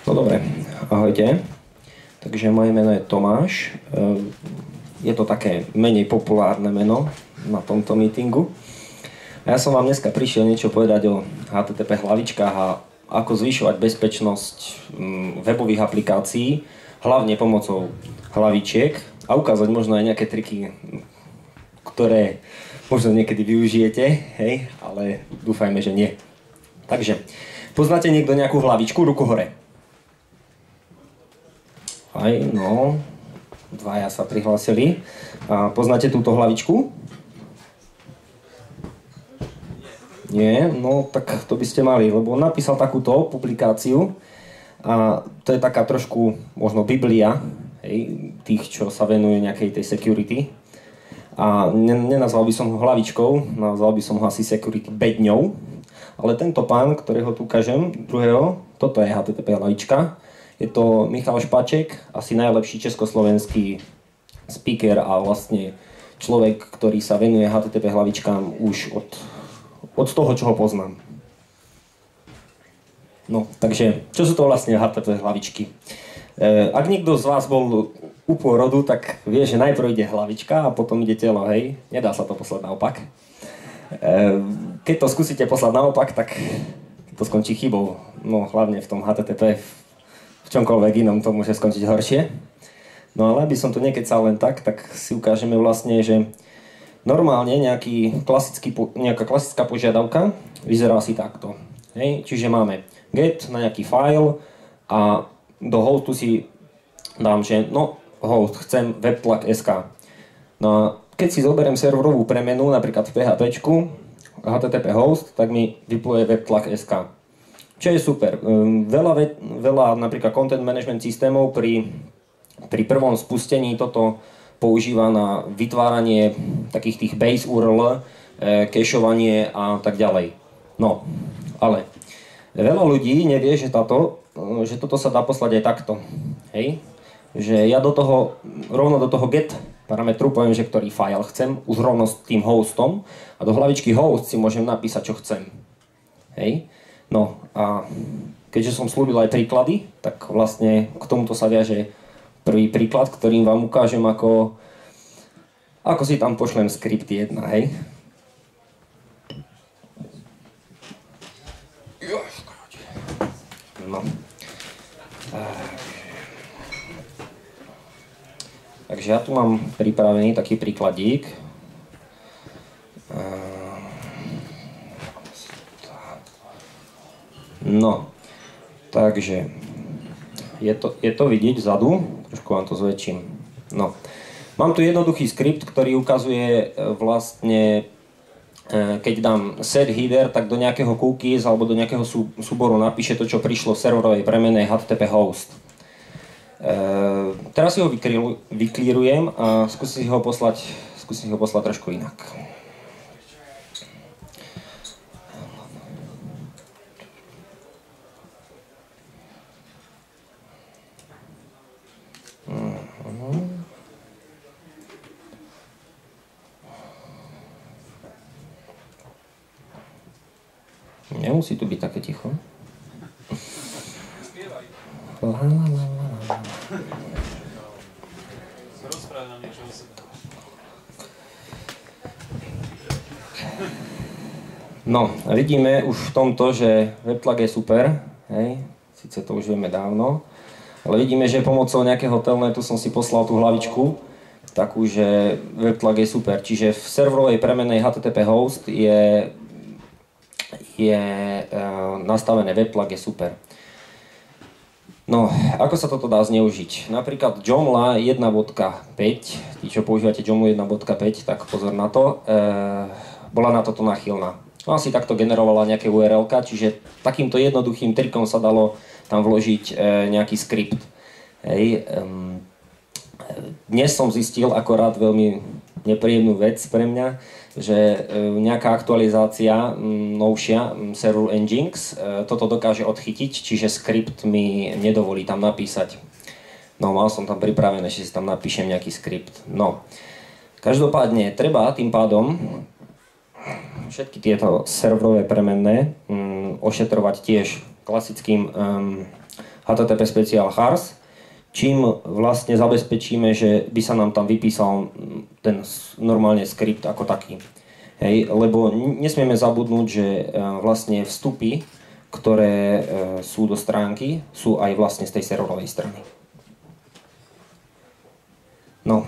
No dobre, ahojte. Takže moje meno je Tomáš. Je to také menej populárne meno na tomto meetingu. A ja som vám dneska prišiel niečo povedať o HTTP hlavičkách a ako zvyšovať bezpečnosť webových aplikácií, hlavne pomocou hlavičiek a ukázať možno aj nejaké triky, ktoré možno niekedy využijete, hej, ale dúfajme, že nie. Takže, poznáte niekto nejakú hlavičku? Ruku hore. Aj, no, dvaja sa prihlásili. A poznáte túto hlavičku? Nie, no tak to by ste mali, lebo on napísal takúto publikáciu a to je taká trošku možno biblia, hej, tých, čo sa venujú nejakej tej security. A nenazval by som ho hlavičkou, nazval by som ho asi security bedňou, ale tento pán, ktorého tu ukážem, druhého, toto je HTTP hlavička. Je to Michal Špaček, asi najlepší československý speaker a vlastne človek, ktorý sa venuje HTTP hlavičkám už od toho, čo ho poznám. No, takže, čo sú to vlastne HTTP hlavičky? Ak niekto z vás bol u pôrodu, tak vie, že najprv ide hlavička a potom ide telo, hej? Nedá sa to poslať naopak. Keď to skúsite poslať naopak, tak to skončí chybou. No, hlavne v tom HTTP, v čomkoľvek inom to môže skončiť horšie. No ale aby som tu nekecal len tak si ukážeme vlastne, že normálne nejaká klasická požiadavka vyzerá asi takto. Hej? Čiže máme get na nejaký file a do hostu si dám, že no host, chcem webtlak.sk. No a keď si zoberiem serverovú premenu, napríklad v PHPčku, HTTP host, tak mi vypluje webtlak.sk. Čo je super. Veľa napríklad content management systémov pri prvom spustení toto používa na vytváranie takých tých base URL, cacheovanie a tak ďalej. No, ale veľa ľudí nevie, že toto sa dá poslať aj takto. Hej? Že ja rovno do toho get parametru poviem, že ktorý file chcem, už rovno s tým hostom a do hlavičky host si môžem napísať, čo chcem. Hej? No a keďže som slúbil aj príklady, tak vlastne k tomuto sa viaže prvý príklad, ktorým vám ukážem, ako si tam pošlem skript 1, hej? No. Takže ja tu mám pripravený taký príkladík. No, takže je to vidieť vzadu, trošku vám to zväčším. No, mám tu jednoduchý skript, ktorý ukazuje vlastne, keď dám set header, tak do nejakého cookies alebo do nejakého súboru napíše to, čo prišlo v serverovej premene HTTP host. Teraz si ho vyklírujem a skúsim ho poslať trošku inak. Nemusí tu byť také ticho. No, vidíme už v tomto, že webtlak je super, hej, síce to už vieme dávno, ale vidíme, že pomocou nejakého telnetu som si poslal tú hlavičku, takú, že webtlak je super, čiže v serverovej premennej HTTP host je nastavené webtlak je super. No, ako sa toto dá zneužiť? Napríklad Joomla 1.5, tí, čo používate Joomla 1.5, tak pozor na to, bola na toto náchylná. No, asi takto generovala nejaké URL-ka, čiže takýmto jednoduchým trikom sa dalo tam vložiť nejaký skript. Hej. Dnes som zistil akorát veľmi nepríjemnú vec pre mňa, že nejaká aktualizácia novšia, Server Nginx, toto dokáže odchytiť, čiže skript mi nedovolí tam napísať. No, mal som tam pripravené, že si tam napíšem nejaký skript. No, každopádne treba tým pádom všetky tieto serverové premenné ošetrovať tiež klasickým HTTP special chars, čím vlastne zabezpečíme, že by sa nám tam vypísal ten normálne skript ako taký. Hej, lebo nesmieme zabudnúť, že vlastne vstupy, ktoré sú do stránky, sú aj vlastne z tej serverovej strany. No,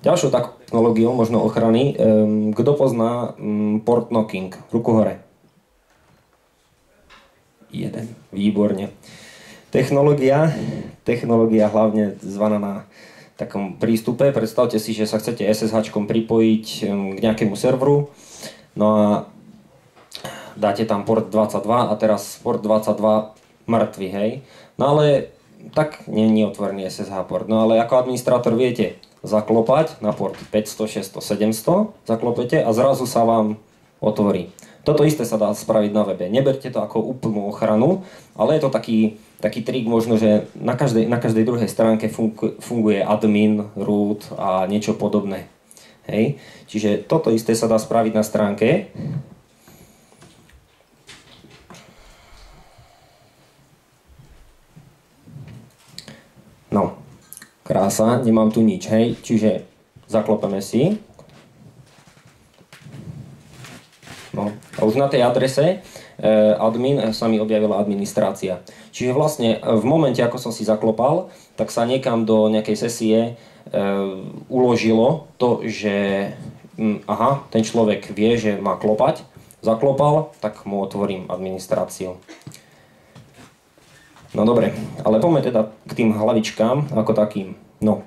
ďalšou takou technológiou, možno ochrany, kto pozná port knocking? Ruku hore. Jeden, výborne. Technológia hlavne zvaná na takom prístupe. Predstavte si, že sa chcete SSH-čkom pripojiť k nejakému serveru, no a dáte tam port 22 a teraz port 22 mŕtvy, hej. No ale tak nie je otvorený SSH port. No ale ako administrátor viete zaklopať na port 500, 600, 700, zaklopete a zrazu sa vám otvorí. Toto isté sa dá spraviť na webe. Neberte to ako úplnú ochranu, ale je to taký trik možno, že na každej druhej stránke funguje admin, root a niečo podobné. Hej. Čiže toto isté sa dá spraviť na stránke. No, krása, nemám tu nič, hej. Čiže zaklopeme si. No, a už na tej adrese admin sa mi objavila administrácia. Čiže vlastne v momente, ako som si zaklopal, tak sa niekam do nejakej sesie uložilo to, že aha, ten človek vie, že má klopať, zaklopal, tak mu otvorím administráciu. No dobre, ale poďme teda k tým hlavičkám ako takým. No,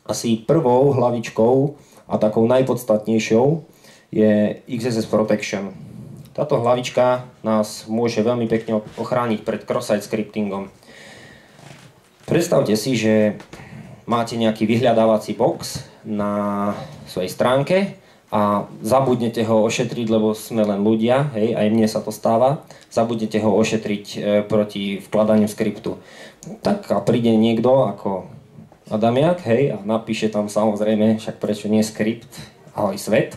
asi prvou hlavičkou a takou najpodstatnejšou je XSS Protection. Táto hlavička nás môže veľmi pekne ochrániť pred cross-site scriptingom. Predstavte si, že máte nejaký vyhľadávací box na svojej stránke a zabudnete ho ošetriť, lebo sme len ľudia, hej, aj mne sa to stáva, zabudnete ho ošetriť proti vkladaniu skriptu. Tak a príde niekto ako Adamiak, hej, a napíše tam samozrejme, však prečo nie skript, ahoj svet.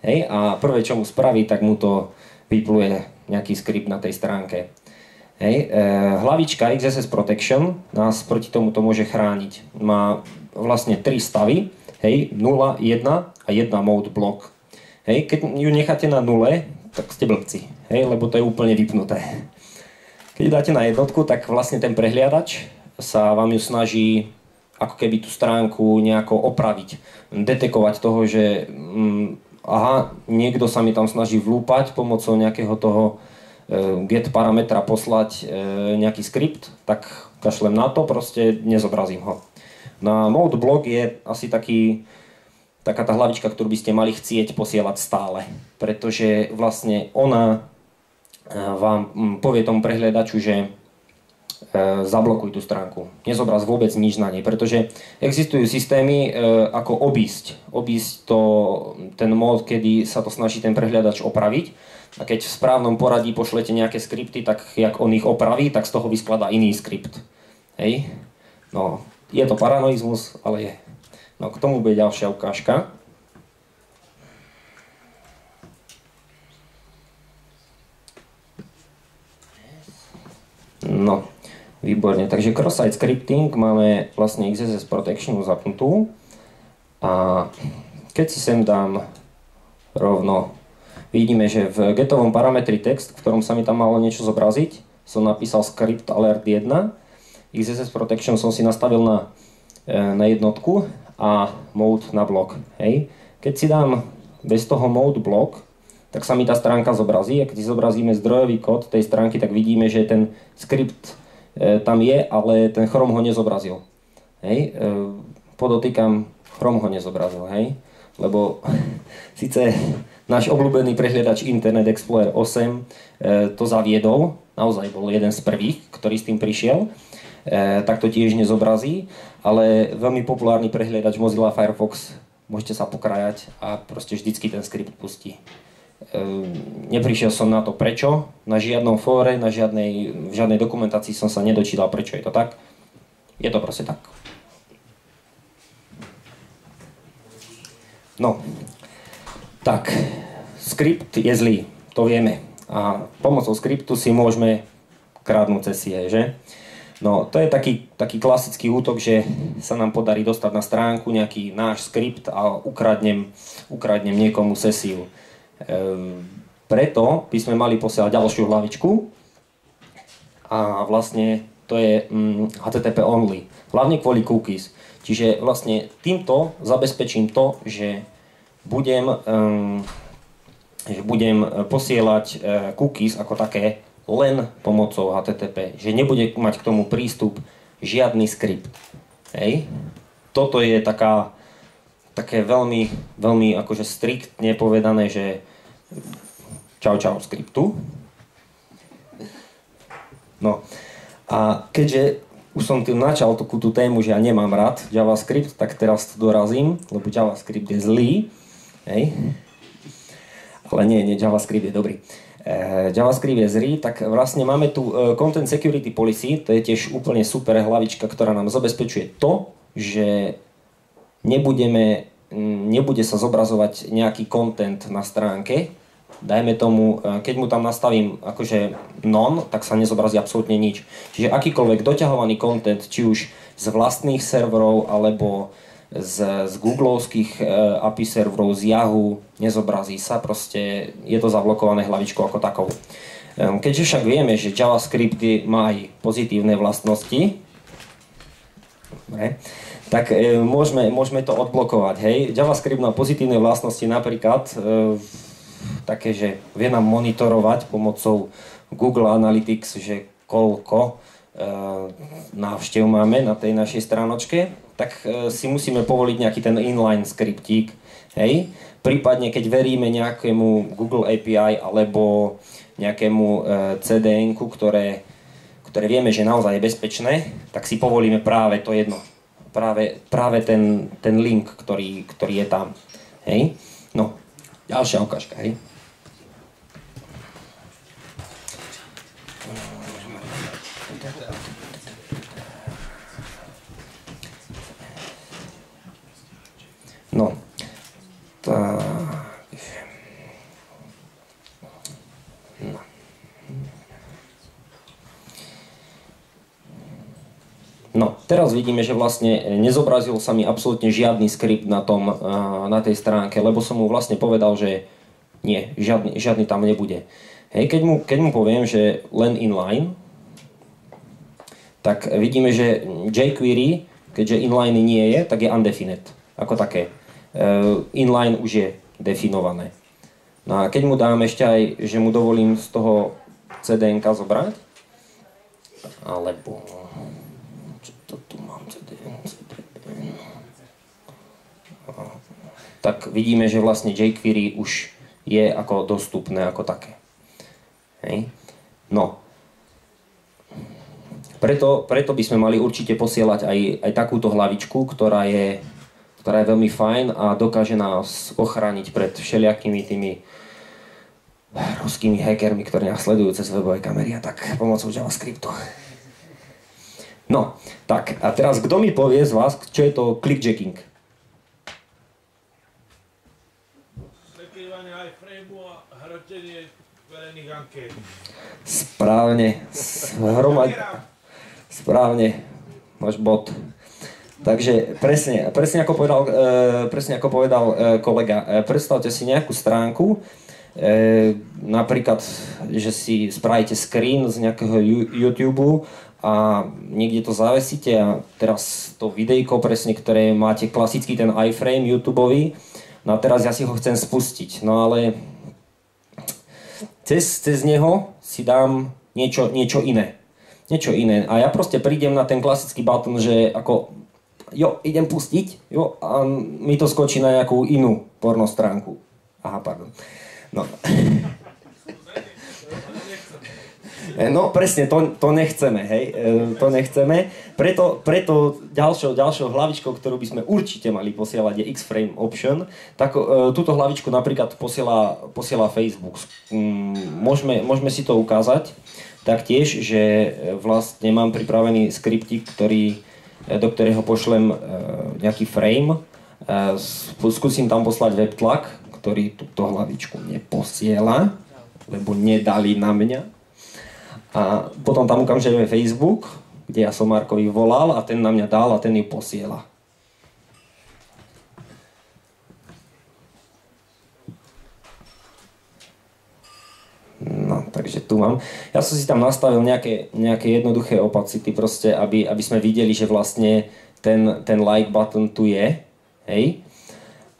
Hej, a prvé, čo mu spraví, tak mu to vypluje nejaký skript na tej stránke. Hej, hlavička XSS Protection nás proti tomuto môže chrániť. Má vlastne 3 stavy, hej, 0, 1 a 1 mode block. Hej, keď ju necháte na 0, tak ste blbci, hej, lebo to je úplne vypnuté. Keď dáte na jednotku, tak vlastne ten prehliadač sa vám ju snaží ako keby tú stránku nejako opraviť. Detekovať toho, že aha, niekto sa mi tam snaží vlúpať pomocou nejakého toho get parametra poslať nejaký skript, tak kašlem na to, proste nezobrazím ho. Na mode block je asi taká tá hlavička, ktorú by ste mali chcieť posielať stále, pretože vlastne ona vám povie tomu prehliadaču, že zablokuj tú stránku. Nezobraz vôbec nič na nej, pretože existujú systémy, ako obísť ten mód, kedy sa to snaží ten prehliadač opraviť. A keď v správnom poradí pošlete nejaké skripty, tak jak on ich opraví, tak z toho vyskladá iný skript. Hej? No, je to paranoizmus, ale je. No, k tomu bude ďalšia ukážka. No, výborne. Takže cross-site scripting máme vlastne XSS Protection zapnutú. A keď si sem dám rovno, vidíme, že v getovom parametri text, v ktorom sa mi tam malo niečo zobraziť, som napísal script alert 1. XSS Protection som si nastavil na jednotku a mode na block. Hej. Keď si dám bez toho mode block, tak sa mi tá stránka zobrazí. A keď si zobrazíme zdrojový kód tej stránky, tak vidíme, že ten skript tam je, ale ten Chrome ho nezobrazil. Hej. Podotýkam, Chrome ho nezobrazil, hej. Lebo síce náš obľúbený prehliadač Internet Explorer 8 to zaviedol, naozaj bol jeden z prvých, ktorý s tým prišiel, tak to tiež nezobrazí, ale veľmi populárny prehliadač Mozilla Firefox, môžete sa pokrájať a proste vždycky ten skript pustí. Neprišiel som na to prečo, na žiadnom fóre, v žiadnej dokumentácii som sa nedočítal, prečo je to tak. Je to proste tak. No, tak, skript je zlý, to vieme. A pomocou skriptu si môžeme krádnuť cesie, že? No, to je taký klasický útok, že sa nám podarí dostať na stránku nejaký náš skript a ukradnem niekomu sesiu. Preto by sme mali posielať ďalšiu hlavičku a vlastne to je HTTP only, hlavne kvôli cookies. Čiže vlastne týmto zabezpečím to, že budem posielať cookies ako také len pomocou HTTP, že nebude mať k tomu prístup žiadny skript. Hej. Toto je také veľmi, veľmi akože striktne povedané, že čau skriptu. No a keďže už som tým načal tú tému, že ja nemám rád JavaScript, tak teraz to dorazím, lebo JavaScript je zlý. Hej. Ale nie, JavaScript je dobrý. JavaScript je zlý, tak vlastne máme tu Content Security Policy, to je tiež úplne super hlavička, ktorá nám zabezpečuje to, že nebude sa zobrazovať nejaký content na stránke. Dajme tomu, keď mu tam nastavím akože non, tak sa nezobrazí absolútne nič. Čiže akýkoľvek doťahovaný content, či už z vlastných serverov, alebo z googlovských API serverov, z Yahoo, nezobrazí sa, proste je to zablokované hlavičkou ako takou. Keďže však vieme, že JavaScript má aj pozitívne vlastnosti, tak môžeme to odblokovať. Hej. JavaScript má pozitívne vlastnosti napríklad také, že vie nám monitorovať pomocou Google Analytics, že koľko návštev máme na tej našej stránočke, tak si musíme povoliť nejaký ten inline skriptík. Hej. Prípadne, keď veríme nejakému Google API alebo nejakému CDN-ku, ktoré vieme, že naozaj je bezpečné, tak si povolíme práve to jedno. Práve ten link, ktorý je tam. Hej. No, ďalšia ukážka, hej. No, tak. No. No, teraz vidíme, že vlastne nezobrazil sa mi absolútne žiadny skript na tej stránke, lebo som mu vlastne povedal, že nie, žiadny tam nebude. Hej, keď mu poviem, že len inline, tak vidíme, že jQuery, keďže inline nie je, tak je undefinite, ako také. Inline už je definované. No a keď mu dám ešte aj, že mu dovolím z toho CDN-ka zobrať, alebo čo to tu mám, CDN. Tak vidíme, že vlastne jQuery už je ako dostupné ako také. Hej. No. Preto by sme mali určite posielať aj takúto hlavičku, ktorá je veľmi fajn a dokáže nás ochrániť pred všelijakými tými ruskými hackermi, ktorí nás sledujú cez webové kamery a tak pomocou JavaScriptu. No, tak a teraz kto mi povie z vás, čo je to clickjacking? Prekrývanie iframeu a hrotenie verejných ankiet. Správne, máš bod. Takže presne ako povedal kolega, predstavte si nejakú stránku, napríklad, že si spravíte screen z nejakého YouTube a niekde to zavesíte a teraz to videjko presne, ktoré máte klasický ten iframe YouTubeový, no a teraz ja si ho chcem spustiť, no ale cez neho si dám niečo iné. A ja proste prídem na ten klasický button, že ako idem pustiť, a mi to skočí na nejakú inú porno stránku. Aha, pardon. No. No presne, to nechceme, hej, to nechceme. Preto ďalšou hlavičkou, ktorú by sme určite mali posielať, je X-Frame Option. Tak túto hlavičku napríklad posiela Facebook. Môžeme si to ukázať taktiež, že vlastne mám pripravený skriptík, do ktorého pošlem nejaký frame. Skúsim tam poslať webtlak, ktorý túto hlavičku neposiela, lebo nedali na mňa. A potom tam ukážeme Facebook, kde ja som Markovi volal a ten na mňa dal a ten ju posiela. No, takže tu mám. Ja som si tam nastavil nejaké jednoduché opacity proste, aby sme videli, že vlastne ten like button tu je, hej.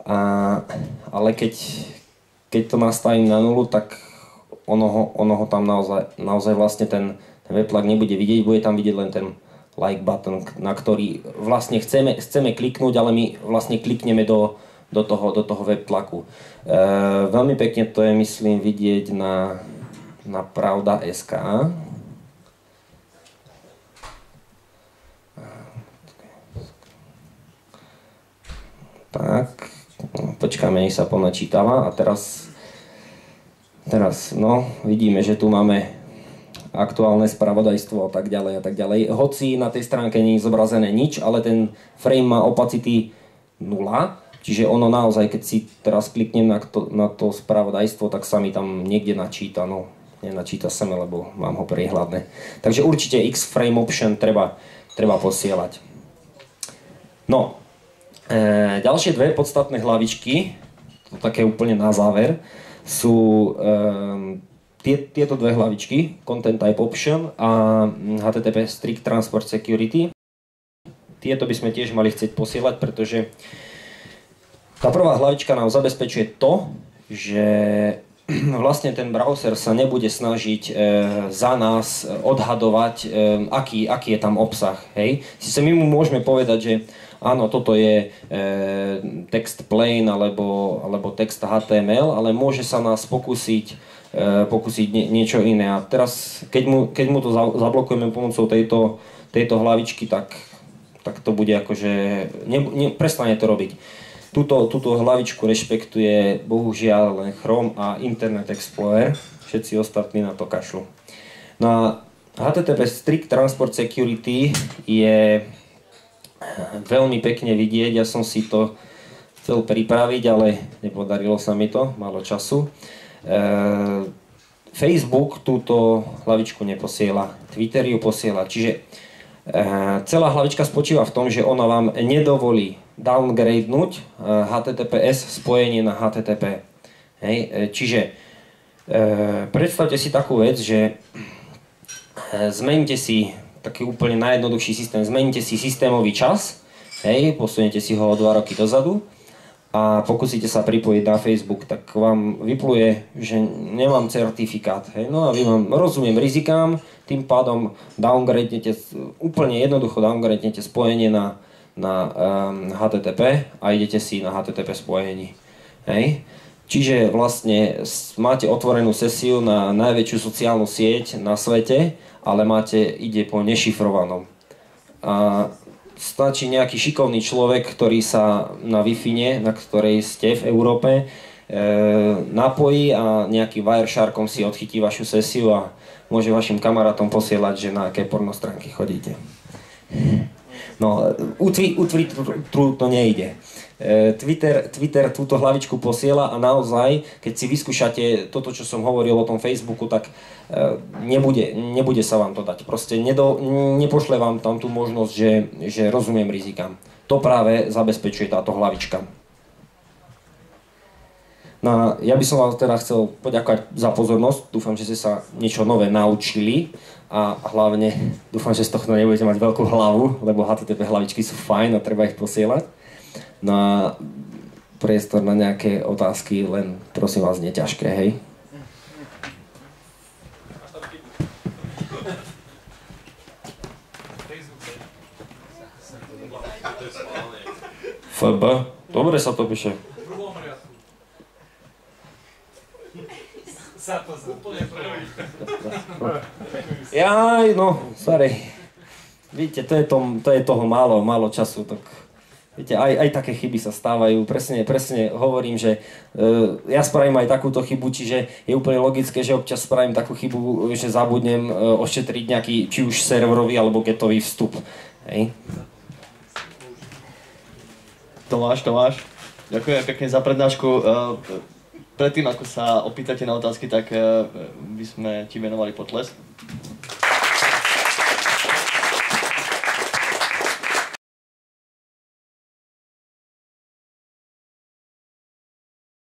Ale keď to nastavím na nulu, tak ono ho tam naozaj vlastne ten webplug nebude vidieť, bude tam vidieť len ten like button, na ktorý vlastne chceme kliknúť, ale my vlastne klikneme do toho webplugu. Veľmi pekne to je, myslím, vidieť na Pravda.sk. Tak, počkáme, nech sa ponačítava a teraz no, vidíme, že tu máme aktuálne spravodajstvo a tak ďalej a tak ďalej. Hoci na tej stránke nie je zobrazené nič, ale ten frame má opacity 0, čiže ono naozaj, keď si teraz kliknem na to spravodajstvo, tak sa mi tam niekde načíta, no nenačíta sa mi, lebo mám ho priehľadné. Takže určite X-frame option treba posielať. No, ďalšie dve podstatné hlavičky, to také úplne na záver, sú tieto dve hlavičky, Content Type Option a HTTP Strict Transport Security. Tieto by sme tiež mali chcieť posielať, pretože tá prvá hlavička nám zabezpečuje to, že vlastne ten browser sa nebude snažiť za nás odhadovať, aký je tam obsah. Hej? Sice my mu môžeme povedať, že áno, toto je text plain alebo text HTML, ale môže sa nás pokúsiť niečo iné. A teraz, keď mu to zablokujeme pomocou tejto hlavičky, tak to bude akože... prestane to robiť. Túto hlavičku rešpektuje bohužiaľ len Chrome a Internet Explorer. Všetci ostatní na to kašľú. No a HTTP Strict Transport Security je veľmi pekne vidieť. Ja som si to chcel pripraviť, ale nepodarilo sa mi to, málo času. Facebook túto hlavičku neposiela, Twitter ju posiela. Čiže celá hlavička spočíva v tom, že ona vám nedovolí downgradenúť HTTPS spojenie na HTTP. Hej? Čiže predstavte si takú vec, že zmeňte si taký úplne najjednoduchší systém, zmeňte si systémový čas, hej, posuniete si ho o 2 roky dozadu a pokúsite sa pripojiť na Facebook, tak vám vypluje, že nemám certifikát. Hej? No a vy vám rozumiem rizikám, tým pádom úplne jednoducho downgradenete spojenie na HTTP a idete si na HTTP spojení. Hej? Čiže vlastne máte otvorenú sesiu na najväčšiu sociálnu sieť na svete, ale ide po nešifrovanom. A stačí nejaký šikovný človek, ktorý sa na Wi-Fi, na ktorej ste v Európe, napojí a nejakým Wiresharkom si odchytí vašu sesiu a môže vašim kamarátom posielať, že na aké pornostránky chodíte. No, u Twitteru to nejde. Twitter túto hlavičku posiela a naozaj, keď si vyskúšate toto, čo som hovoril o tom Facebooku, tak nebude sa vám to dať. Proste nepošle vám tam tú možnosť, že rozumiem rizikám. To práve zabezpečuje táto hlavička. No, ja by som vám teda chcel poďakovať za pozornosť. Dúfam, že ste sa niečo nové naučili a hlavne dúfam, že z tohto nebudete mať veľkú hlavu, lebo HTTP hlavičky sú fajn a treba ich posielať. No a priestor na nejaké otázky, len prosím vás, neťažké, hej? FB? Dobre sa to píše. Jaj, no, sorry. Víte, to je toho málo času, tak viete, aj také chyby sa stávajú. Presne hovorím, že ja spravím aj takúto chybu, čiže je úplne logické, že občas spravím takú chybu, že zabudnem ošetriť nejaký, či už serverový alebo getový vstup. Hej. Tomáš, ďakujem pekne za prednášku. Predtým, ako sa opýtate na otázky, tak by sme ti venovali potlesk.